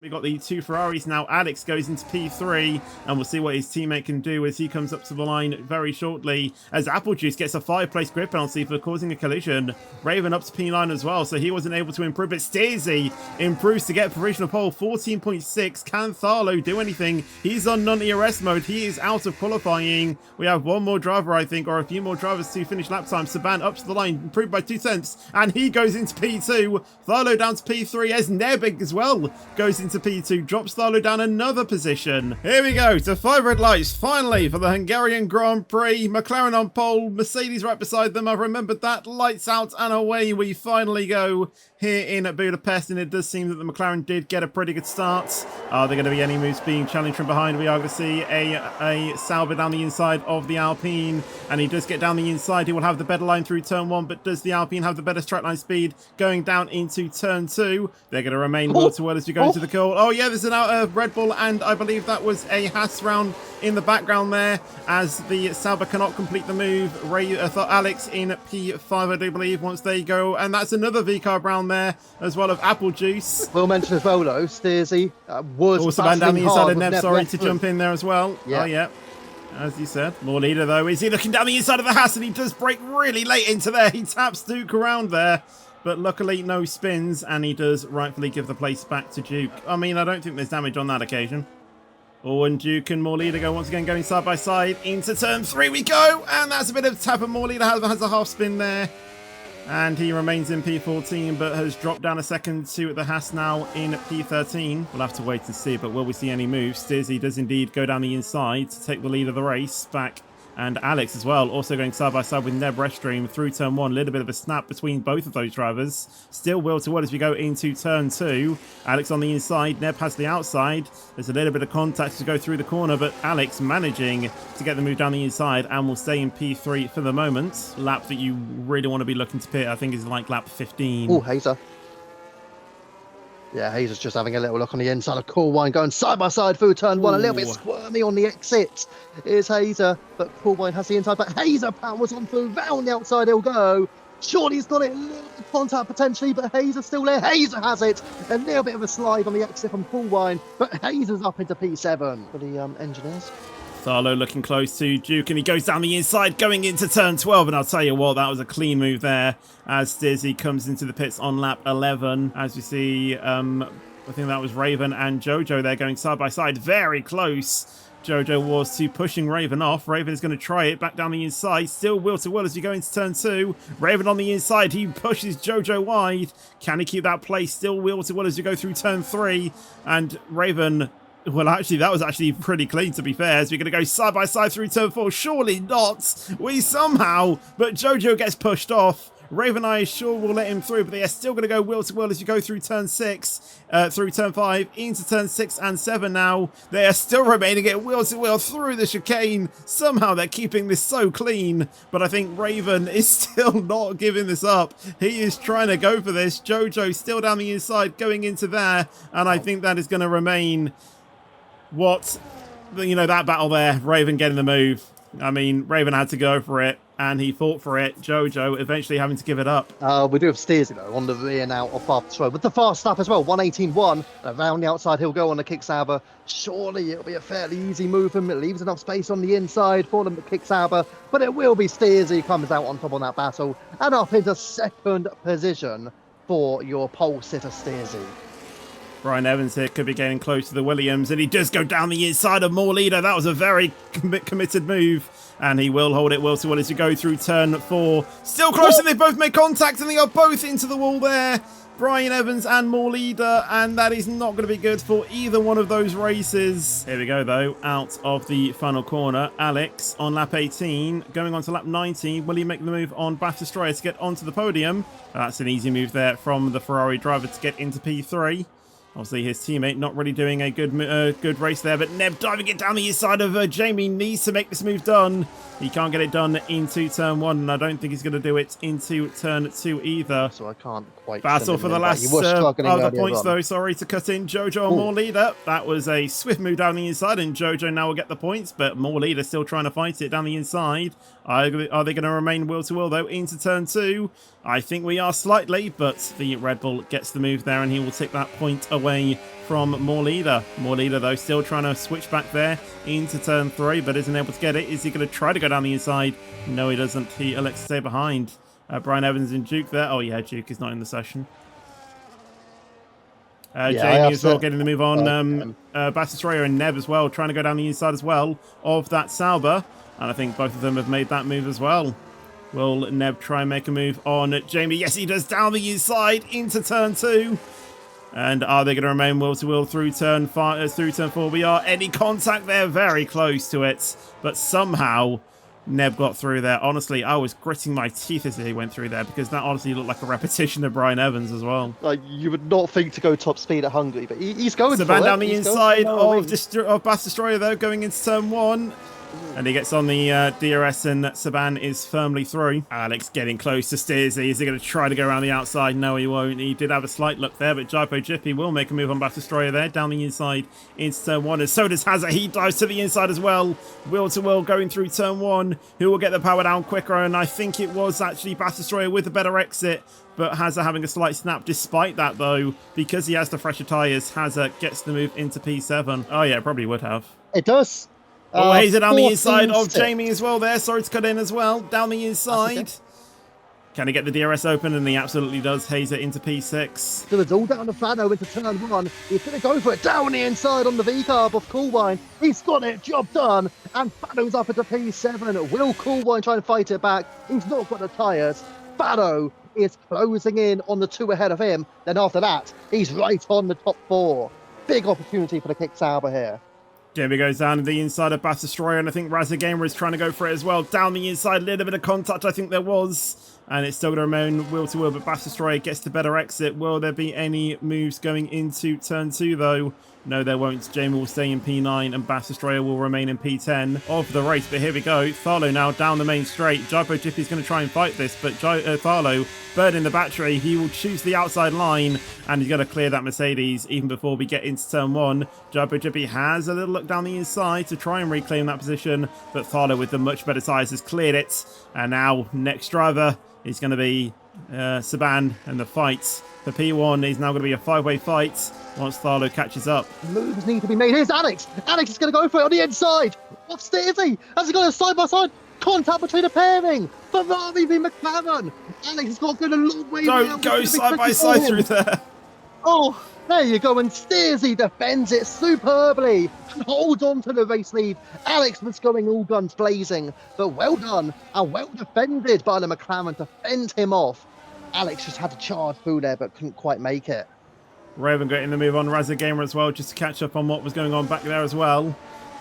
We got the two Ferraris now. Alex goes into P3, and we'll see what his teammate can do as he comes up to the line very shortly. As Applejuice gets a 5-place grid penalty for causing a collision. Raven up to P9 as well, so he wasn't able to improve. But Steersy improves to get provisional pole, 14.6. Can Tharlo do anything? He's on non-ERS mode. He is out of qualifying. We have one more driver, I think, or a few more drivers to finish lap time. Saban up to the line, improved by 2 tenths, and he goes into P2. Tharlo down to P3 as Nebig as well goes into P2, drops Tharlo down another position. Here we go to 5 red lights finally for the Hungarian Grand Prix. McLaren on pole, Mercedes right beside them. I've remembered that. Lights out and away we finally go here in Budapest, and it does seem that the McLaren did get a pretty good start. Are there going to be any moves being challenged from behind? We are going to see a Sauber down the inside of the Alpine, and he does get down the inside. He will have the better line through turn 1, but does the Alpine have the better straight line speed going down into turn 2? They're going to remain well to well as we go into the call. Oh yeah, there's an Red Bull, and I believe that was a Haas round in the background there as the Sauber cannot complete the move. Alex in P5, I do believe, once they go, and that's another V-carb round there as well of Applejuice. We'll mention as well though, Steersy was also down the inside of Neb, sorry, to jump in there as well. Yeah. Oh yeah, as you said. More leader though, is he looking down the inside of the Haas, and he does break really late into there. He taps Duke around there, but luckily no spins, and he does rightfully give the place back to Duke. I mean, I don't think there's damage on that occasion. Oh, and Duke and Morleader go once again going side by side into turn 3 we go, and that's a bit of tap, and Morleader has a half spin there, and he remains in P14 but has dropped down a second to the Haas now in P13. We'll have to wait and see, but will we see any moves? Steersy does indeed go down the inside to take the lead of the race back. And Alex as well, also going side by side with Neb Restream through turn 1. A little bit of a snap between both of those drivers. Still will to well as we go into turn 2. Alex on the inside, Neb has the outside. There's a little bit of contact to go through the corner, but Alex managing to get the move down the inside and will stay in P3 for the moment. Lap that you really want to be looking to pit, I think, is like lap 15. Oh, Hazer. Yeah, Hazer's just having a little look on the inside of Coolwine, going side by side through turn 1. A little bit squirmy on the exit is Hazer, but Coolwine has the inside. But Hazer powers on through, round the outside he'll go. Surely he's got it, a little bit of contact potentially, but Hazer's still there. Hazer has it. A little bit of a slide on the exit from Coolwine, but Hazer's up into P7 for the engineers. Tharlo looking close to Duke, and he goes down the inside going into turn 12, and I'll tell you what, that was a clean move there as Steersy comes into the pits on lap 11. As you see, I think that was Raven and Jojo there going side by side, very close. Jojo was to pushing Raven off. Raven is going to try it back down the inside, still will to will as you go into turn 2. Raven on the inside, he pushes Jojo wide. Can he keep that place? Still will to will as you go through turn 3, and Raven... Well, actually, that was actually pretty clean, to be fair, as we're going to go side by side through turn 4. Surely not. We somehow, but Jojo gets pushed off. Raven Eye sure will let him through, but they are still going to go will to will as you go through turn 6, through turn 5, into turn 6 and 7 now. They are still remaining at will to will through the chicane. Somehow they're keeping this so clean, but I think Raven is still not giving this up. He is trying to go for this. Jojo still down the inside going into there, and I think that is going to remain... that battle there, Raven getting the move. I mean, Raven had to go for it, and he fought for it. Jojo eventually having to give it up. We do have Steersy though on the rear now of Bath Road with the fast lap as well. 118.1 around the outside. He'll go on the kick Sauber. Surely it'll be a fairly easy move from him. It leaves enough space on the inside for them to kick Sauber, but it will be Steersy comes out on top on that battle and up into second position for your pole sitter Steersy. Brian Evans here could be getting close to the Williams, and he does go down the inside of Morleader. That was a very committed move, and he will hold it well to well as you go through turn 4. Still close, and they both make contact, and they are both into the wall there. Brian Evans and Morleader, and that is not going to be good for either one of those races. Here we go, though, out of the final corner. Alex on lap 18, going on to lap 19. Will he make the move on Bath Destroyer to get onto the podium? That's an easy move there from the Ferrari driver to get into P3. Obviously, his teammate not really doing a good race there, but Neb diving it down the inside of Jamie needs to make this move done. He can't get it done into turn 1, and I don't think he's going to do it into turn 2 either. So I can't quite... Battle for the last other points, though. Sorry to cut in. Jojo and Morleader. That was a swift move down the inside, and Jojo now will get the points, but Morleader still trying to fight it down the inside. Are they going to remain will to will, though, into turn 2? I think we are slightly, but the Red Bull gets the move there, and he will take that point away. away from More Leader. More Leader, though, still trying to switch back there into turn 3, but isn't able to get it. Is he going to try to go down the inside? No, he doesn't. He elects to stay behind. Brian Evans and Duke there. Oh, yeah, Duke is not in the session. Jamie as well getting the move on. Bass Destroyer and Neb as well, trying to go down the inside as well of that Sauber. And I think both of them have made that move as well. Will Neb try and make a move on Jamie? Yes, he does, down the inside into turn 2. And are they going to remain wheel to wheel through turn 4? We are. Any contact there? Very close to it. But somehow Neb got through there. Honestly, I was gritting my teeth as he went through there because that honestly looked like a repetition of Brian Evans as well. Like, you would not think to go top speed at Hungary, but he's going for it. Saban down the inside of Bass Destroyer, though, going into turn 1. And he gets on the DRS, and Saban is firmly through. Alex getting close to Steersy. Is he going to try to go around the outside? No, he won't. He did have a slight look there, but Jaipo Jippy will make a move on Bass Destroyer there, down the inside into turn 1. And so does Hazard. He dives to the inside as well. Wheel to wheel going through turn 1. Who will get the power down quicker? And I think it was actually Bass Destroyer with a better exit. But Hazard having a slight snap. Despite that, though, because he has the fresher tyres, Hazard gets the move into P7. Oh, yeah, probably would have. It does. Oh, Hazer down the inside of Jamie as well there. Sorry to cut in as well. Down the inside. Can he get the DRS open? And he absolutely does. Hazer into P6. So it's all down to Fano into turn 1. He's going to go for it down the inside on the V-carb of Coolwine. He's got it. Job done. And Fano's up into P7. Will Coolwine try and fight it back? He's not got the tyres. Fano is closing in on the 2 ahead of him. Then after that, he's right on the top 4. Big opportunity for the Kick Sauber here. Jamie goes down to the inside of Bass Destroyer, and I think Razza Gamer is trying to go for it as well. Down the inside, a little bit of contact I think there was. And it's still going to remain wheel to wheel, but Bass Destroyer gets the better exit. Will there be any moves going into turn 2 though? No, there won't. Jamie will stay in P9 and Bass Destroyer will remain in P10 of the race. But here we go. Tharlo now down the main straight. Jaipo Jippy's going to try and fight this, but Tharlo, burning the battery, he will choose the outside line and he's going to clear that Mercedes even before we get into turn 1. Jaipo Jippy has a little look down the inside to try and reclaim that position, but Tharlo with the much better tyres has cleared it. And now next driver is going to be Saban, and the fight for P1 is now going to be a 5-way fight once Tharlo catches up. Moves need to be made. Here's Alex. Alex is going to go for it on the inside. What state is he? Has he got a side-by-side contact between the pairing? Ferrari v McLaren. Alex has got to go a long way. Don't go side-by-side through there. Oh, there you go. And Steersy defends it superbly and holds on to the race lead. Alex was going all guns blazing, but well done and well defended by the McLaren to fend him off. Alex just had to charge through there, but couldn't quite make it. Raven getting the move on Razza Gamer as well, just to catch up on what was going on back there as well.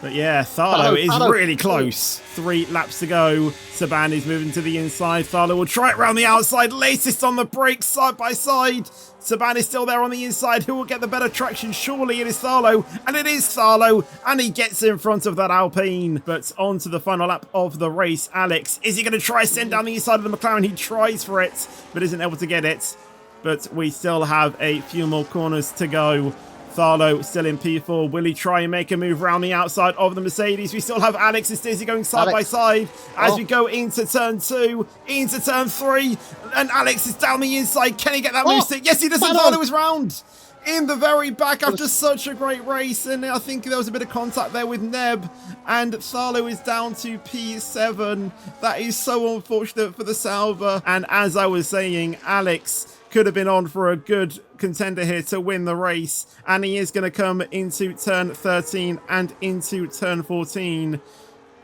But yeah, Tharlo is really close. 3 laps to go. Saban is moving to the inside. Tharlo will try it around the outside. Latest on the brakes, side by side. Saban is still there on the inside. Who will get the better traction? Surely it is Tharlo. And it is Tharlo. And he gets in front of that Alpine. But on to the final lap of the race. Alex, is he going to try send down the inside of the McLaren? He tries for it, but isn't able to get it. But we still have a few more corners to go. Tharlo still in P4. Will he try and make a move around the outside of the Mercedes? We still have Alex and Stizzy going side by side as we go into turn 2, into turn 3. And Alex is down the inside. Can he get that move stick? Yes, he does. Tharlo is round in the very back after such a great race. And I think there was a bit of contact there with Neb. And Tharlo is down to P7. That is so unfortunate for the Sauber. And as I was saying, Alex could have been on for a good contender here to win the race, and he is going to come into turn 13 and into turn 14,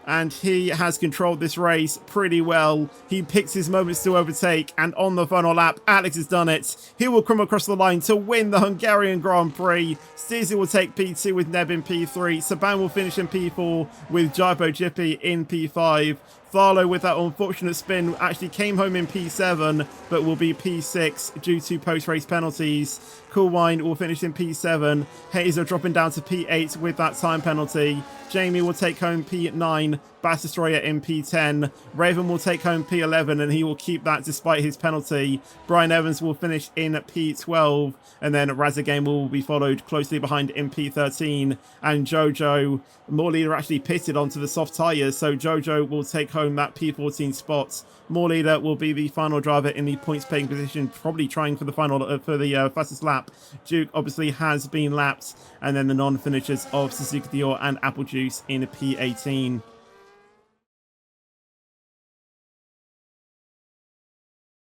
and he has controlled this race pretty well. He picks his moments to overtake, and on the final lap, Alex has done it. He will come across the line to win the Hungarian Grand Prix. Steezy will take P2 with Neb in P3. Saban will finish in P4 with Jaipo Jippy in P5. Tharlo, with that unfortunate spin, actually came home in P7, but will be P6 due to post-race penalties. Coolwine will finish in P7. Hazer dropping down to P8 with that time penalty. Jamie will take home P9. Bass Destroyer in P10. Raven will take home P11, and he will keep that despite his penalty. Brian Evans will finish in P12, and then Razza Game will be followed closely behind in P13. And Jojo, More Leader actually pitted onto the soft tyres, so Jojo will take home home that P14 spot. More Leader will be the final driver in the points paying position, probably trying for the final for the fastest lap. Duke obviously has been lapped, and then the non-finishers of Suzuka Dior and Apple Juice in P18.